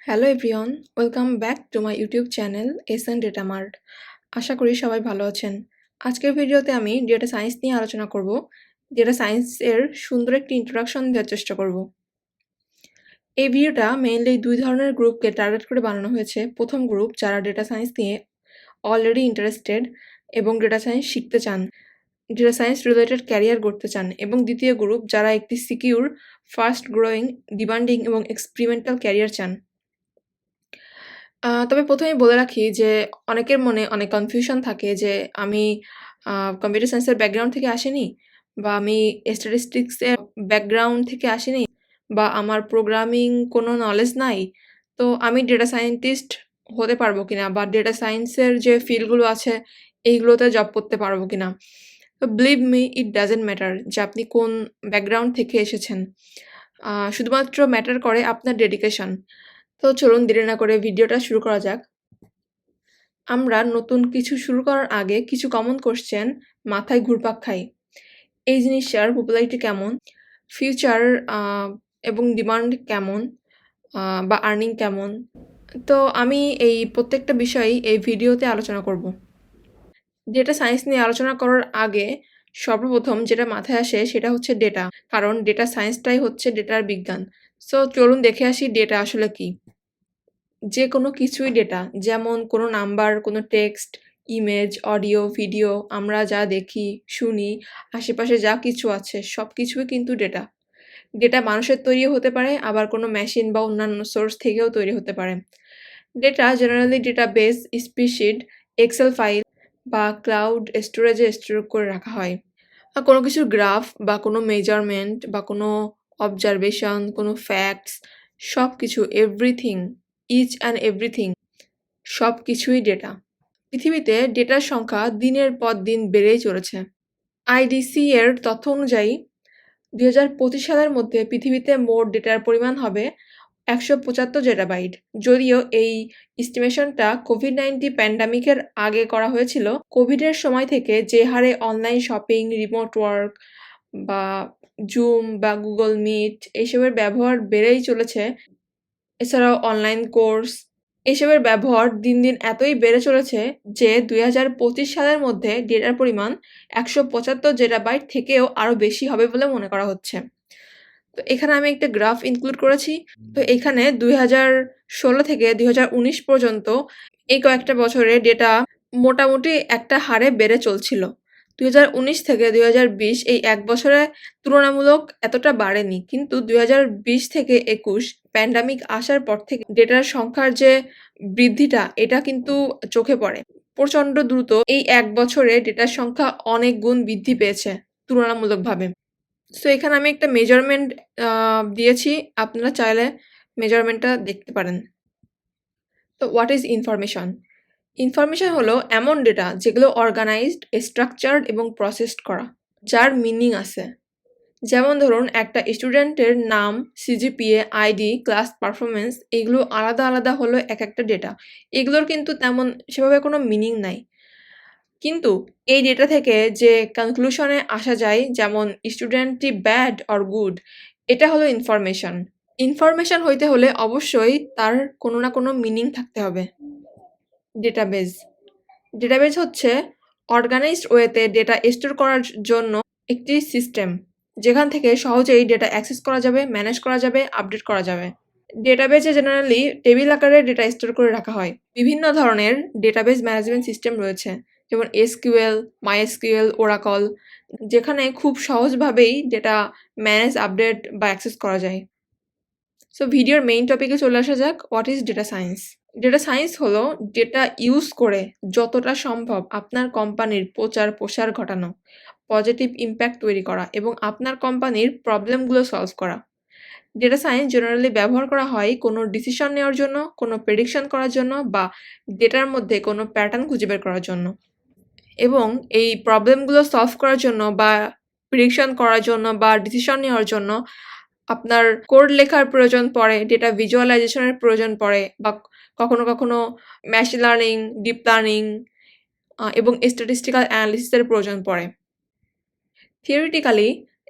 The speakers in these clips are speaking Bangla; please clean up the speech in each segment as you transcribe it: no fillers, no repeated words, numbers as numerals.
Hello everyone, welcome back to my YouTube channel Datamart। আশা করি সবাই ভালো আছেন। আজকের ভিডিওতে আমি ডেটা সায়েন্স নিয়ে আলোচনা করব। ডেটা সায়েন্সের সুন্দর একটি ইন্ট্রোডাকশন দেওয়ার চেষ্টা করব। এই ভিডিওটা মেইনলি দুই ধরনের গ্রুপকে টার্গেট করে বানানো হয়েছে। প্রথম গ্রুপ যারা ডেটা সায়েন্স নিয়ে অলরেডি ইন্টারেস্টেড এবং ডেটা সায়েন্স শিখতে চান, ডেটা সায়েন্স রিলেটেড ক্যারিয়ার গড়তে চান, এবং দ্বিতীয় গ্রুপ যারা একটি সিকিউর, ফাস্ট গ্রোয়িং, ডিমান্ডিং এবং এক্সপেরিমেন্টাল ক্যারিয়ার চান। তবে প্রথমেই বলে রাখি যে অনেকের মনে অনেক কনফিউশন থাকে যে আমি কম্পিউটার সায়েন্সের ব্যাকগ্রাউন্ড থেকে আসিনি, বা আমি স্ট্যাটিস্টিক্সের ব্যাকগ্রাউন্ড থেকে আসিনি, বা আমার প্রোগ্রামিং কোনো নলেজ নাই। তো আমি ডেটা সায়েন্টিস্ট হতে পারবো কিনা, বা ডেটা সায়েন্সের যে ফিল্ডগুলো আছে এইগুলোতে জব করতে পারবো কিনা। তো believe me, it doesn't matter যে আপনি কোন ব্যাকগ্রাউন্ড থেকে এসেছেন। শুধুমাত্র ম্যাটার করে আপনার ডেডিকেশন। তো চলুন দেরি না করে ভিডিওটা শুরু করা যাক। আমরা নতুন কিছু শুরু করার আগে কিছু কমন কোশ্চেন মাথায় ঘুরপাক খাই। এই জিনিসটার পপুলারিটি কেমন, ফিউচার এবং ডিমান্ড কেমন, বা আর্নিং কেমন। তো আমি এই প্রত্যেকটা বিষয়ই এই ভিডিওতে আলোচনা করব। ডেটা সায়েন্স নিয়ে আলোচনা করার আগে সর্বপ্রথম যেটা মাথায় আসে সেটা হচ্ছে ডেটা, কারণ ডেটা সায়েন্সটাই হচ্ছে ডেটার বিজ্ঞান। সো চলুন দেখে আসি ডেটা আসলে কি। যে কোনো কিছুই ডেটা, যেমন কোনো নাম্বার, কোনো টেক্সট, ইমেজ, অডিও, ভিডিও, আমরা যা দেখি, শুনি, আশেপাশে যা কিছু আছে সব কিছুই কিন্তু ডেটা। ডেটা মানুষের তৈরিও হতে পারে, আবার কোনো মেশিন বা অন্যান্য সোর্স থেকেও তৈরি হতে পারে। Data generally database, spreadsheet, Excel file বা ক্লাউড স্টোরেজে স্টোর করে রাখা হয়। আর কোনো কিছুর গ্রাফ বা কোনো মেজারমেন্ট বা কোনো অবজারভেশন, কোনো ফ্যাক্টস, সব কিছু, এভরিথিং, ইচ অ্যান্ড এভরিথিং, সব কিছুই ডেটা। পৃথিবীতে ডেটার সংখ্যা দিনের পর দিন বেড়েই চলেছে। আইডিসি এর তথ্য অনুযায়ী 2025 সালের মধ্যে পৃথিবীতে মোট ডেটার পরিমাণ হবে 175 জেটাবাইট। যদিও এই এস্টিমেশনটা কোভিড-19 প্যান্ডামিকের আগে করা হয়েছিল। কোভিডের সময় থেকে যে হারে অনলাইন শপিং, রিমোট ওয়ার্ক বা জুম বা গুগল মিট এইসবের ব্যবহার বেড়েই চলেছে, এছাড়াও অনলাইন কোর্স, এসবের ব্যবহার দিন দিন এতই বেড়ে চলেছে যে 2025 সালের মধ্যে ডেটার পরিমাণ 175 জেটাবাইট থেকেও আরও বেশি হবে বলে মনে করা হচ্ছে। তো এখানে আমি একটা গ্রাফ ইনক্লুড করেছি। তো এখানে 2016 থেকে 2019 পর্যন্ত এই কয়েকটা বছরে ডেটা মোটামুটি একটা হারে বেড়ে চলছিল। 2019 থেকে 2020 এই এক বছরে তুলনামূলক এতটা বাড়েনি, কিন্তু 2020 থেকে 21 প্যান্ডামিক আসার পর থেকে ডেটার সংখ্যার যে বৃদ্ধিটা এটা কিন্তু চোখে পড়ে। প্রচণ্ড দ্রুত এই এক বছরে ডেটার সংখ্যা অনেক গুণ বৃদ্ধি পেয়েছে তুলনামূলকভাবে। সো এখানে আমি একটা মেজারমেন্ট দিয়েছি, আপনারা চাইলে মেজারমেন্টটা দেখতে পারেন। তো হোয়াট ইজ ইনফরমেশন? ইনফরমেশন হলো এমন ডেটা যেগুলো অর্গানাইজড, স্ট্রাকচার্ড এবং প্রসেসড করা, যার মিনিং আছে। যেমন ধরুন একটা স্টুডেন্টের নাম, সিজিপিএ, আইডি, ক্লাস পারফরমেন্স, এগুলো আলাদা আলাদা হলো এক একটা ডেটা। এগুলোর কিন্তু তেমন সেভাবে কোনো মিনিং নাই, কিন্তু এই ডেটা থেকে যে কনক্লুশনে আসা যায়, যেমন স্টুডেন্টটি ব্যাড অর গুড, এটা হলো ইনফরমেশন। ইনফরমেশন হইতে হলে অবশ্যই তার কোনো না কোনো মিনিং থাকতে হবে। ডেটাবেজ, ডেটাবেজ হচ্ছে অর্গানাইজড ওয়েতে ডেটা স্টোর করার জন্য একটি সিস্টেম, যেখান থেকে সহজেই ডেটা অ্যাক্সেস করা যাবে, ম্যানেজ করা যাবে, আপডেট করা যাবে। ডেটাবেজে জেনারেলি টেবিল আকারে ডেটা স্টোর করে রাখা হয়। বিভিন্ন ধরনের ডেটাবেজ ম্যানেজমেন্ট সিস্টেম রয়েছে, যেমন এসকিউএল, মাইএসকিউএল, ওরাকল, যেখানে খুব সহজভাবেই ডেটা ম্যানেজ, আপডেট বা অ্যাক্সেস করা যায়। সো ভিডিওর মেইন টপিকে চলে আসা যাক, what is data science? Data science হলো ডেটা ইউজ করে যতটা সম্ভব আপনার কোম্পানির প্রচার প্রসার ঘটানো, পজিটিভ ইম্প্যাক্ট তৈরি করা এবং আপনার কোম্পানির প্রবলেমগুলো সলভ করা। ডেটা সায়েন্স জেনারেলি ব্যবহার করা হয় কোনো ডিসিশন নেওয়ার জন্য, কোনো প্রেডিকশন করার জন্য, বা ডেটার মধ্যে কোনো প্যাটার্ন খুঁজে বের করার জন্য। এবং এই প্রবলেমগুলো সলভ করার জন্য বা প্রেডিকশন করার জন্য বা ডিসিশন নেওয়ার জন্য আপনার কোড লেখার প্রয়োজন পড়ে, ডেটা ভিজুয়ালাইজেশনের প্রয়োজন পড়ে, বা কখনো কখনো মেশিন লার্নিং, ডিপ লার্নিং এবং স্ট্যাটিস্টিক্যাল অ্যানালিসিসের প্রয়োজন পড়ে। Theoretically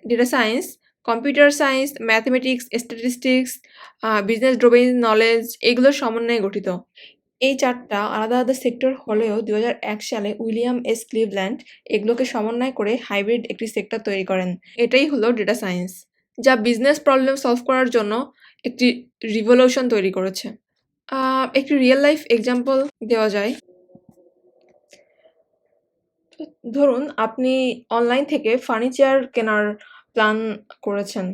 data science computer science, mathematics, statistics, business domain knowledge এগুলোর সমন্বয়ে গঠিত। এই ৪ টা আলাদা, আলাদা সেক্টর হলেও ২০০১ সালে উইলিয়াম এস ক্লিভল্যান্ড এগুলোকে সমন্বয় করে হাইব্রিড একটি সেক্টর তৈরি করেন। এটাই হলো ডেটা সায়েন্স, যা বিজনেস প্রবলেম সলভ করার জন্য একটি রিভলিউশন তৈরি করেছে। একটি রিয়েল লাইফ এক্সাম্পল দেওয়া যায়। ধরুন আপনি অনলাইন থেকে ফার্নিচার কেনার প্ল্যান করেছেন।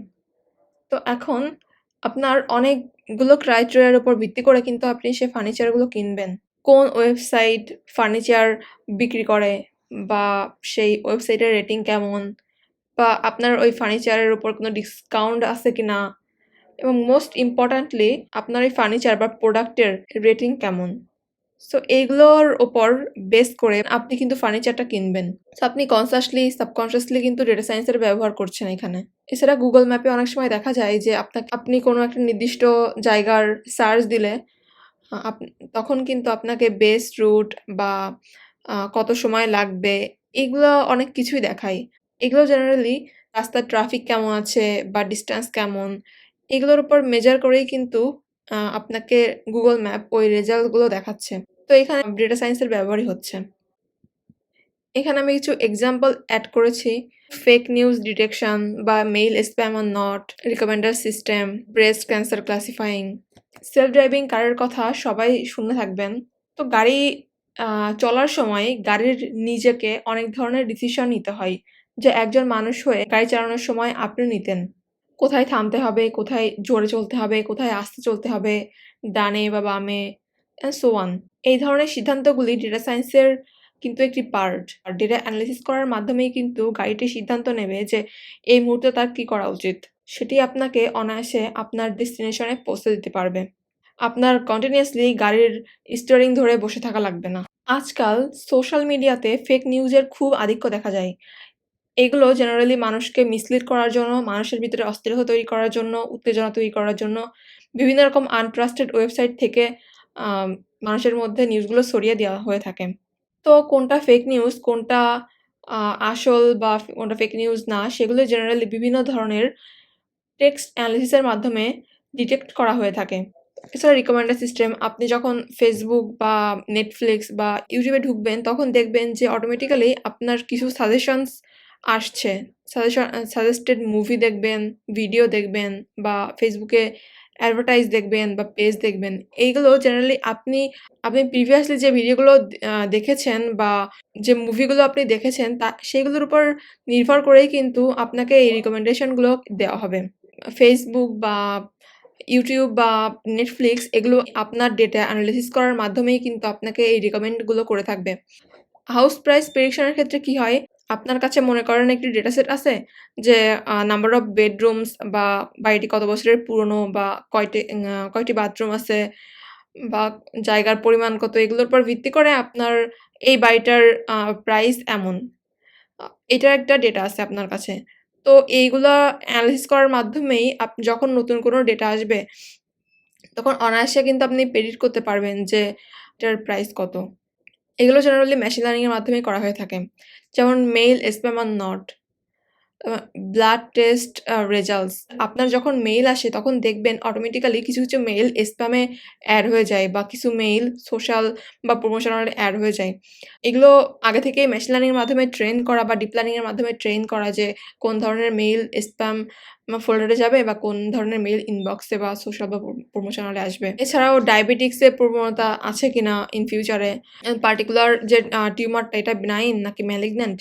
তো এখন আপনার অনেকগুলো ক্রাইটেরিয়ার উপর ভিত্তি করে কিন্তু আপনি সেই ফার্নিচারগুলো কিনবেন। কোন ওয়েবসাইট ফার্নিচার বিক্রি করে বা সেই ওয়েবসাইটের রেটিং কেমন, বা আপনার ওই ফার্নিচারের উপর কোনো ডিসকাউন্ট আছে কিনা, এবং মোস্ট ইম্পর্ট্যান্টলি আপনার ওই ফার্নিচার বা প্রোডাক্টের রেটিং কেমন। সো এইগুলোর উপর বেস করে আপনি কিন্তু ফার্নিচারটা কিনবেন। সো আপনি কনসাসলি সাবকনসিয়াসলি কিন্তু ডেটা সায়েন্সের ব্যবহার করছেন এখানে। এছাড়া গুগল ম্যাপে অনেক সময় দেখা যায় যে আপনি কোনো একটা নির্দিষ্ট জায়গার সার্চ দিলে আপ তখন কিন্তু আপনাকে বেস্ট রুট বা কত সময় লাগবে এগুলো অনেক কিছুই দেখায়। এগুলো জেনারেলি রাস্তার ট্রাফিক কেমন আছে বা ডিসট্যান্স কেমন এগুলোর উপর মেজার করেই কিন্তু আপনাকে গুগল ম্যাপ ওই রেজাল্টগুলো দেখাচ্ছে। তো এখানে ডেটা সায়েন্সের ব্যবহারই হচ্ছে। এখানে আমি কিছু এক্সাম্পল অ্যাড করেছি। ফেক নিউজ ডিটেকশন বা mail spam or not, recommender system, breast cancer classifying. Self driving কারের কথা সবাই শুনে থাকবেন। তো গাড়ি চলার সময় গাড়ির নিজেকে অনেক ধরনের ডিসিশন নিতে হয়, যে একজন মানুষ হয়ে গাড়ি চালানোর সময় আপনি নিতেন। কোথায় থামতে হবে, কোথায় জোরে চলতে হবে, কোথায় আস্তে চলতে হবে, ডানে বা বামে অ্যান্ড সো অন। এই ধরনের সিদ্ধান্তগুলি ডেটা সায়েন্সের কিন্তু একটি পার্ট। আর ডেটা অ্যানালিসিস করার মাধ্যমেই কিন্তু গাড়িটি সিদ্ধান্ত নেবে যে এই মুহূর্তে তার কী করা উচিত। সেটি আপনাকে অনায়াসে আপনার ডেস্টিনেশনে পৌঁছে দিতে পারবে। আপনার কন্টিনিউয়াসলি গাড়ির স্টিয়ারিং ধরে বসে থাকা লাগবে না। আজকাল সোশ্যাল মিডিয়াতে ফেক নিউজের খুব আধিক্য দেখা যায়। এগুলো জেনারেলি মানুষকে মিসলিড করার জন্য, মানুষের ভিতরে অস্থিরতা তৈরি করার জন্য, উত্তেজনা তৈরি করার জন্য বিভিন্ন রকম আনট্রাস্টেড ওয়েবসাইট থেকে মানুষের মধ্যে নিউজগুলো ছড়িয়ে দেওয়া হয়ে থাকে। তো কোনটা ফেক নিউজ, কোনটা আসল বা কোনটা ফেক নিউজ না, সেগুলো জেনারেলি বিভিন্ন ধরনের টেক্সট অ্যানালিসিসের মাধ্যমে ডিটেক্ট করা হয়ে থাকে। এছাড়া রিকমেন্ডার সিস্টেম, আপনি যখন ফেসবুক বা নেটফ্লিক্স বা ইউটিউবে ঢুকবেন তখন দেখবেন যে অটোমেটিক্যালি আপনার কিছু সাজেশনস আসছে। সাজেস্টেড মুভি দেখবেন, ভিডিও দেখবেন বা ফেসবুকে অ্যাডভার্টাইজ দেখবেন বা পেজ দেখবেন। এইগুলো জেনারেলি আপনি প্রিভিয়াসলি যে ভিডিওগুলো দেখেছেন বা যে মুভিগুলো আপনি দেখেছেন সেগুলোর উপর নির্ভর করেই কিন্তু আপনাকে এই রিকমেন্ডেশনগুলো দেওয়া হবে। ফেসবুক বা ইউটিউব বা নেটফ্লিক্স এগুলো আপনার ডেটা অ্যানালিসিস করার মাধ্যমেই কিন্তু আপনাকে এই রিকমেন্ডগুলো করে থাকবে। হাউস প্রাইস প্রেডিকশনের ক্ষেত্রে কি হয়? আপনার কাছে মনে করেন একটি ডেটা সেট আছে যে নাম্বার অফ বেডরুমস বা বাড়িটি কত বছরের পুরনো বা কয়টি বাথরুম আছে বা জায়গার পরিমাণ কত, এগুলোর উপর ভিত্তি করে আপনার এই বাড়িটার প্রাইস এমন। এটার একটা ডেটা আছে আপনার কাছে। তো এইগুলা অ্যানালিসিস করার মাধ্যমেই যখন নতুন কোনো ডেটা আসবে তখন অনায়াসে কিন্তু আপনি প্রেডিক্ট করতে পারবেন যে এটার প্রাইস কত। এগুলো জেনারেলি মেশিন লার্নিং এর মাধ্যমেই করা হয়ে থাকে। যেমন mail, spam or not, blood test results. আপনার যখন মেইল আসে তখন দেখবেন অটোমেটিক্যালি কিছু, কিছু মেইল স্প্যামে অ্যাড হয়ে যায় বা কিছু মেইল সোশ্যাল বা প্রমোশনাল অ্যাড হয়ে যায়। এগুলো আগে থেকেই মেশিন লার্নিং এর মাধ্যমে ট্রেন করা বা ডিপ লার্নিং এর মাধ্যমে ট্রেন করা যে কোন ধরনের মেইল স্প্যাম ফোল্ডারে যাবে বা কোন ধরনের মেইল ইনবক্সে বা সোশ্যাল বা প্রমোশনালে আসবে। এছাড়াও ডায়াবেটিক্সের প্রবণতা আছে কিনা ইন ফিউচারে, পার্টিকুলার যে টিউমারটা এটা বেনাইন নাকি ম্যালিগন্যান্ট,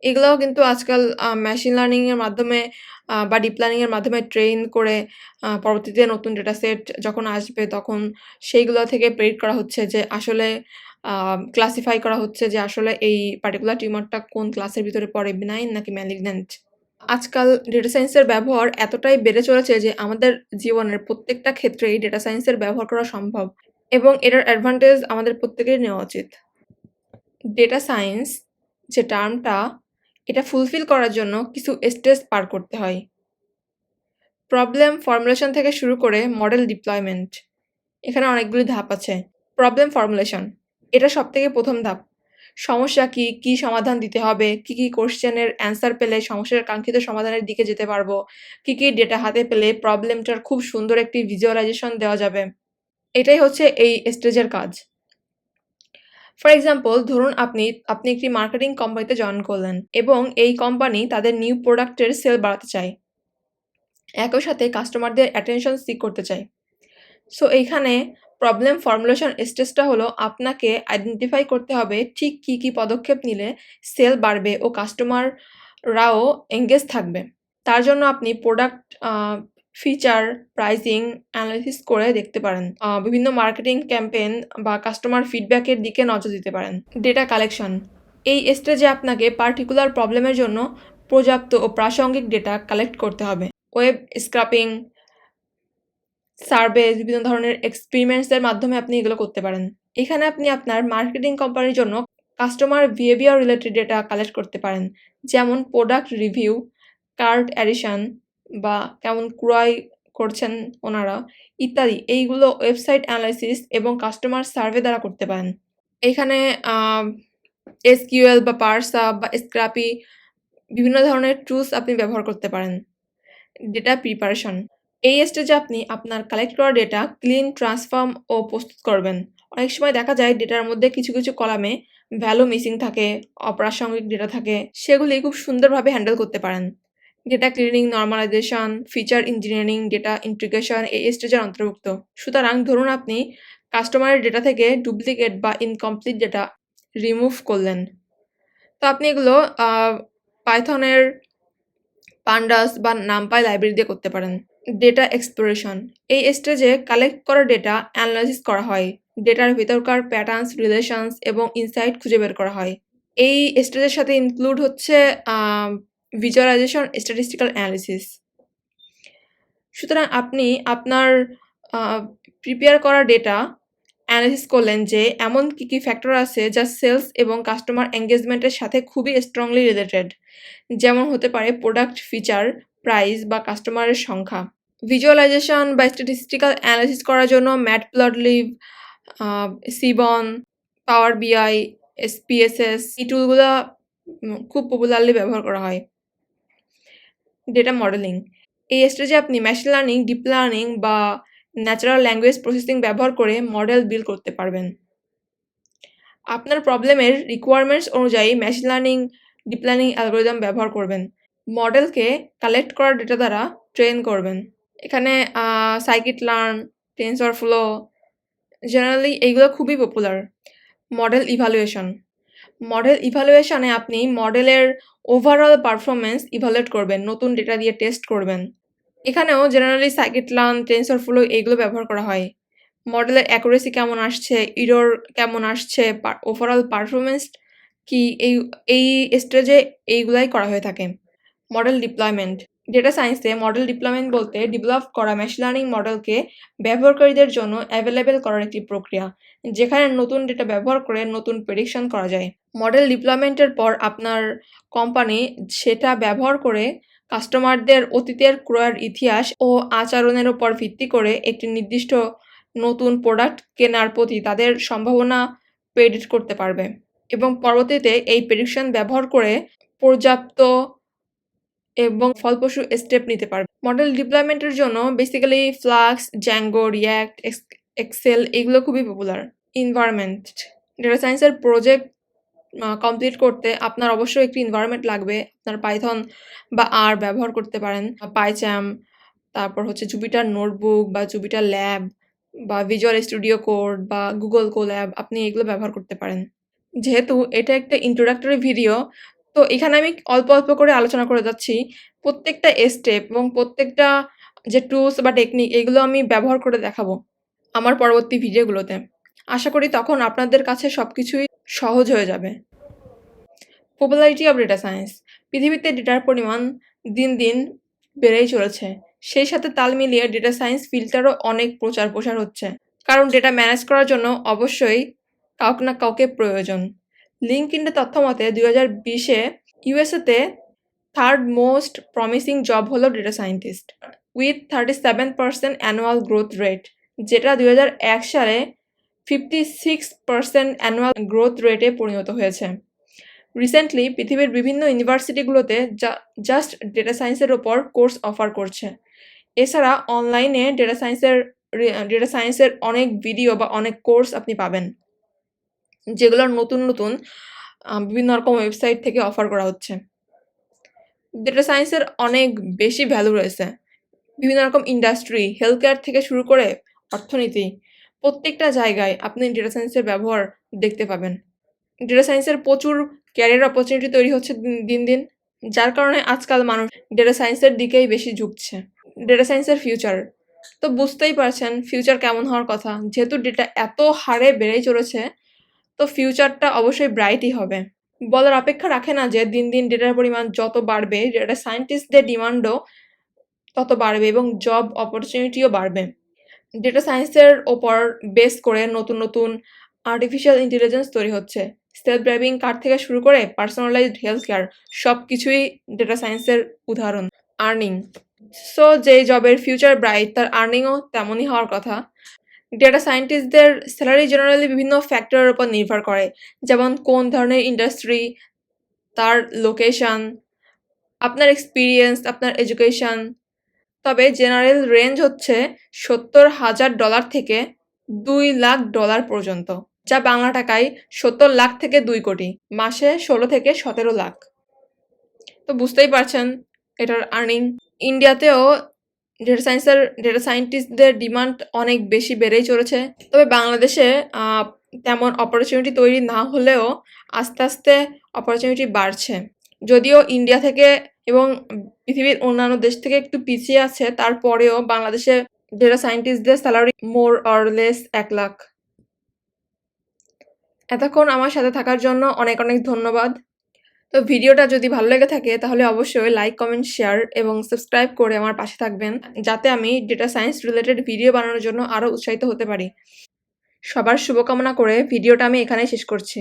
এগুলোও কিন্তু আজকাল মেশিন লার্নিং এর মাধ্যমে বা ডিপ লার্নিং এর মাধ্যমে ট্রেন করে পরবর্তীতে নতুন ডেটা সেট যখন আসবে তখন সেইগুলো থেকে প্রেডিক্ট করা হচ্ছে যে আসলে ক্লাসিফাই করা হচ্ছে যে আসলে এই পার্টিকুলার টিউমারটা কোন ক্লাসের ভিতরে পড়ে, বেনাইন নাকি ম্যালিগন্যান্ট। আজকাল ডেটা সায়েন্সের ব্যবহার এতটাই বেড়ে চলেছে যে আমাদের জীবনের প্রত্যেকটা ক্ষেত্রেই ডেটা সায়েন্সের ব্যবহার করা সম্ভব এবং এটার অ্যাডভান্টেজ আমাদের প্রত্যেকেরই নেওয়া উচিত। ডেটা সায়েন্স যে টার্মটা, এটা ফুলফিল করার জন্য কিছু স্টেজ পার করতে হয়। প্রবলেম ফর্মুলেশন থেকে শুরু করে মডেল ডিপ্লয়মেন্ট, এখানে অনেকগুলি ধাপ আছে। প্রবলেম ফর্মুলেশন, এটা সবথেকে প্রথম ধাপ। সমস্যা কি, কি সমাধান দিতে হবে, কি কোয়েশ্চেনের অ্যান্সার পেলে সমস্যার কাঙ্ক্ষিত সমাধানের দিকে যেতে পারবো, কি ডেটা হাতে পেলে প্রবলেমটার খুব সুন্দর একটি ভিজুয়ালাইজেশন দেওয়া যাবে। এটাই হচ্ছে এই স্টেজের কাজ। ফর এক্সাম্পল, ধরুন আপনি একটি মার্কেটিং কোম্পানিতে জয়েন করলেন এবং এই কোম্পানি তাদের নিউ প্রোডাক্টের সেল বাড়াতে চায়, একই সাথে কাস্টমারদের অ্যাটেনশন সিক করতে চায়। সো এইখানে প্রবলেম ফর্মুলেশন স্টেজটা হলো আপনাকে আইডেন্টিফাই করতে হবে ঠিক কি পদক্ষেপ নিলে সেল বাড়বে ও কাস্টমাররাও এঙ্গেজ থাকবে। তার জন্য আপনি প্রোডাক্ট ফিচার, প্রাইসিং অ্যানালাইসিস করে দেখতে পারেন। বিভিন্ন মার্কেটিং ক্যাম্পেইন বা কাস্টমার ফিডব্যাকের দিকে নজর দিতে পারেন। ডেটা কালেকশন, এই স্টেজে আপনাকে পার্টিকুলার প্রবলেমের জন্য পর্যাপ্ত ও প্রাসঙ্গিক ডেটা কালেক্ট করতে হবে। ওয়েব স্ক্রাপিং, সার্ভে, বিভিন্ন ধরনের এক্সপেরিমেন্টসের মাধ্যমে আপনি এগুলো করতে পারেন। এখানে আপনি আপনার মার্কেটিং কোম্পানির জন্য customer behaviour related data collect করতে পারেন, যেমন প্রোডাক্ট রিভিউ, কার্ট অ্যাডিশন বা কেমন ক্রয় করছেন ওনারা ইত্যাদি। এইগুলো ওয়েবসাইট অ্যানালাইসিস এবং কাস্টমার সার্ভে দ্বারা করতে পারেন। এখানে এসকিউএল বা পার্সা বা স্ক্রাপি বিভিন্ন ধরনের টুলস আপনি ব্যবহার করতে পারেন। ডেটা প্রিপারেশন, এই স্টেজে আপনি আপনার কালেক্ট করা ডেটা ক্লিন, ট্রান্সফর্ম ও প্রস্তুত করবেন। অনেক সময় দেখা যায় ডেটার মধ্যে কিছু কলামে ভ্যালু মিসিং থাকে, অপ্রাসঙ্গিক ডেটা থাকে, সেগুলি খুব সুন্দরভাবে হ্যান্ডেল করতে পারেন। Data cleaning, normalisation, feature engineering, data integration এই স্টেজের অন্তর্ভুক্ত। সুতরাং ধরুন আপনি কাস্টমারের ডেটা থেকে ডুপ্লিকেট বা ইনকমপ্লিট ডেটা রিমুভ করলেন, তো আপনি এগুলো পাইথনের পান্ডাস বা নামপাই লাইব্রেরি দিয়ে করতে পারেন। ডেটা এক্সপ্লোরেশন, এই স্টেজে কালেক্ট করা ডেটা অ্যানালাইসিস করা হয়, ডেটার ভিতরকার প্যাটার্নস, রিলেশনস এবং ইনসাইট খুঁজে বের করা হয়। এই স্টেজের সাথে ইনক্লুড হচ্ছে ভিজুয়ালাইজেশন, স্ট্যাটিস্টিক্যাল অ্যানালিসিস। সুতরাং আপনি আপনার প্রিপেয়ার করা ডেটা অ্যানালিসিস করলেন যে এমন কি ফ্যাক্টর আছে যা সেলস এবং কাস্টমার এঙ্গেজমেন্টের সাথে খুবই স্ট্রংলি রিলেটেড, যেমন হতে পারে প্রোডাক্ট ফিচার, প্রাইস বা কাস্টমারের সংখ্যা। ভিজুয়ালাইজেশন বা স্ট্যাটিস্টিক্যাল অ্যানালিসিস করার জন্য ম্যাটপ্লটলিব, সিবন, পাওয়ার বিআই, এসপিএসএস এই টুলগুলো খুব পপুলারলি ব্যবহার করা হয়। ডেটা মডেলিং, এই স্টেজে আপনি মেশিন লার্নিং, ডিপ লার্নিং বা ন্যাচারাল ল্যাঙ্গুয়েজ প্রসেসিং ব্যবহার করে মডেল বিল্ড করতে পারবেন। আপনার প্রবলেমের রিকোয়ারমেন্টস অনুযায়ী machine learning, deep learning algorithm ব্যবহার করবেন। মডেলকে কালেক্ট করা ডেটা দ্বারা ট্রেন করবেন। এখানে scikit learn, tensor flow, generally এইগুলো খুবই পপুলার। মডেল ইভ্যালুয়েশনে আপনি মডেলের ওভারঅল পারফরমেন্স ইভ্যালুয়েট করবেন, নতুন ডেটা দিয়ে টেস্ট করবেন। এখানেও generally scikit learn, tensor flow এইগুলো ব্যবহার করা হয়। মডেলের অ্যাকুরেসি কেমন আসছে, ইরর কেমন আসছে, ওভারঅল পারফরমেন্স কি, এই স্টেজে এইগুলাই করা হয়ে থাকে। মডেল ডিপ্লয়মেন্ট, ডেটা সায়েন্সে মডেল ডিপ্লয়মেন্ট বলতে ডেভেলপ করা মেশিন লার্নিং মডেলকে ব্যবহারকারীদের জন্য অ্যাভেলেবেল করার একটি প্রক্রিয়া, যেখানে নতুন ডেটা ব্যবহার করে নতুন প্রেডিকশন করা যায়। মডেল ডিপ্লয়মেন্টের পর আপনার কোম্পানি সেটা ব্যবহার করে কাস্টমারদের অতীতের ক্রয়ের ইতিহাস ও আচরণের উপর ভিত্তি করে একটি নির্দিষ্ট নতুন প্রোডাক্ট কেনার প্রতি তাদের সম্ভাবনা প্রেডিক্ট করতে পারবে এবং পরবর্তীতে এই প্রেডিকশন ব্যবহার করে পর্যাপ্ত এবং ফলপ্রসূ স্টেপ নিতে পারবে। মডেল ডিপ্লয়মেন্টের জন্য basically Flask, Django, React, Excel এগুলো খুবই পপুলার। এনভায়রনমেন্ট, ডেটা সায়েন্সের প্রজেক্ট কমপ্লিট করতে আপনার অবশ্যই একটি এনভায়রনমেন্ট লাগবে। আপনার পাইথন বা আর ব্যবহার করতে পারেন, পাইচ্যাম, তারপর হচ্ছে জুপিটার নোটবুক বা জুপিটার ল্যাব বা ভিজুয়াল স্টুডিও কোড বা গুগল কোল্যাব, আপনি এগুলো ব্যবহার করতে পারেন। যেহেতু এটা একটা ইন্ট্রোডাক্টরি ভিডিও, তো এখানে আমি অল্প করে আলোচনা করে যাচ্ছি। প্রত্যেকটা স্টেপ এবং প্রত্যেকটা যে টুলস বা টেকনিক এগুলো আমি ব্যবহার করে দেখাবো আমার পরবর্তী ভিডিওগুলোতে। আশা করি তখন আপনাদের কাছে সবকিছুই সহজ হয়ে যাবে। পপুলারিটি অফ ডেটা সায়েন্স, পৃথিবীতে ডেটার পরিমাণ দিন বেড়েই চলেছে। সেই সাথে তাল মিলিয়ে ডেটা সায়েন্স ফিল্ডটারও অনেক প্রচার হচ্ছে, কারণ ডেটা ম্যানেজ করার জন্য অবশ্যই কাউকে না কাউকে প্রয়োজন। লিঙ্কডইনের তথ্য মতে 2020-এ ইউএসএতে থার্ড মোস্ট প্রমিসিং জব হলো data scientist with 37% annual growth rate, যেটা 2001 সালে 56% অ্যানুয়াল গ্রোথ রেটে পরিণত হয়েছে। রিসেন্টলি পৃথিবীর বিভিন্ন ইউনিভার্সিটিগুলোতে জাস্ট ডেটা সায়েন্সের ওপর কোর্স অফার করছে। এছাড়া অনলাইনে ডেটা সায়েন্সের অনেক ভিডিও বা অনেক কোর্স আপনি পাবেন, যেগুলো নতুন বিভিন্ন রকম ওয়েবসাইট থেকে অফার করা হচ্ছে। ডেটা সায়েন্সের অনেক বেশি ভ্যালু রয়েছে। বিভিন্ন রকম ইন্ডাস্ট্রি, হেলথ কেয়ার থেকে শুরু করে অর্থনীতি, প্রত্যেকটা জায়গায় আপনি ডেটা সায়েন্সের ব্যবহার দেখতে পাবেন। ডেটা সায়েন্সের প্রচুর ক্যারিয়ার অপরচুনিটি তৈরি হচ্ছে দিন, যার কারণে আজকাল মানুষ ডেটা সায়েন্সের দিকেই বেশি ঝুঁকছে। ডেটা সায়েন্সের ফিউচার তো বুঝতেই পারছেন ফিউচার কেমন হওয়ার কথা। যেহেতু ডেটা এত হারে বেড়েই চলেছে, তো ফিউচারটা অবশ্যই ব্রাইটই হবে। বলার অপেক্ষা রাখে না যে দিন ডেটার পরিমাণ যত বাড়বে, ডেটা সায়েন্টিস্টদের ডিমান্ডও তত বাড়বে এবং জব অপরচুনিটিও বাড়বে। ডেটা সায়েন্সের ওপর বেস করে নতুন আর্টিফিশিয়াল ইন্টেলিজেন্স তৈরি হচ্ছে। সেলফ ড্রাইভিং কার থেকে শুরু করে পার্সোনালাইজড হেলথ কেয়ার, সব কিছুই ডেটা সায়েন্সের উদাহরণ। আর্নিং, সো যে জবের ফিউচার ব্রাইট তার আর্নিংও তেমনই হওয়ার কথা। ডেটা সায়েন্টিস্টদের স্যালারি জেনারেলি বিভিন্ন ফ্যাক্টরের উপর নির্ভর করে, যেমন কোন ধরনের ইন্ডাস্ট্রি, তার লোকেশন, আপনার এক্সপিরিয়েন্স, আপনার এডুকেশন। তবে জেনারেল রেঞ্জ হচ্ছে $70,000 থেকে $2,00,000 পর্যন্ত, যা বাংলা টাকায় 70 লাখ থেকে 2 কোটি, মাসে 16 থেকে 17 লাখ। তো বুঝতেই পারছেন এটার আর্নিং। ইন্ডিয়াতেও ডেটা সায়েন্টিস্টদের ডিমান্ড অনেক বেশি বেড়েই চলেছে। তবে বাংলাদেশে তেমন অপরচুনিটি তৈরি না হলেও আস্তে আস্তে অপরচুনিটি বাড়ছে। যদিও ইন্ডিয়া থেকে এবং পৃথিবীর অন্যান্য দেশ থেকে একটু পিছিয়ে আছে, তারপরেও বাংলাদেশে ডেটা সায়েন্টিস্টদের salary more or less 1 lakh. এতক্ষণ আমার সাথে থাকার জন্য অনেক ধন্যবাদ। তো ভিডিওটা যদি ভালো লেগে থাকে তাহলে অবশ্যই লাইক, কমেন্ট, শেয়ার এবং সাবস্ক্রাইব করে আমার পাশে থাকবেন, যাতে আমি ডেটা সায়েন্স রিলেটেড ভিডিও বানানোর জন্য আরও উৎসাহিত হতে পারি। সবার শুভকামনা করে ভিডিওটা আমি এখানেই শেষ করছি।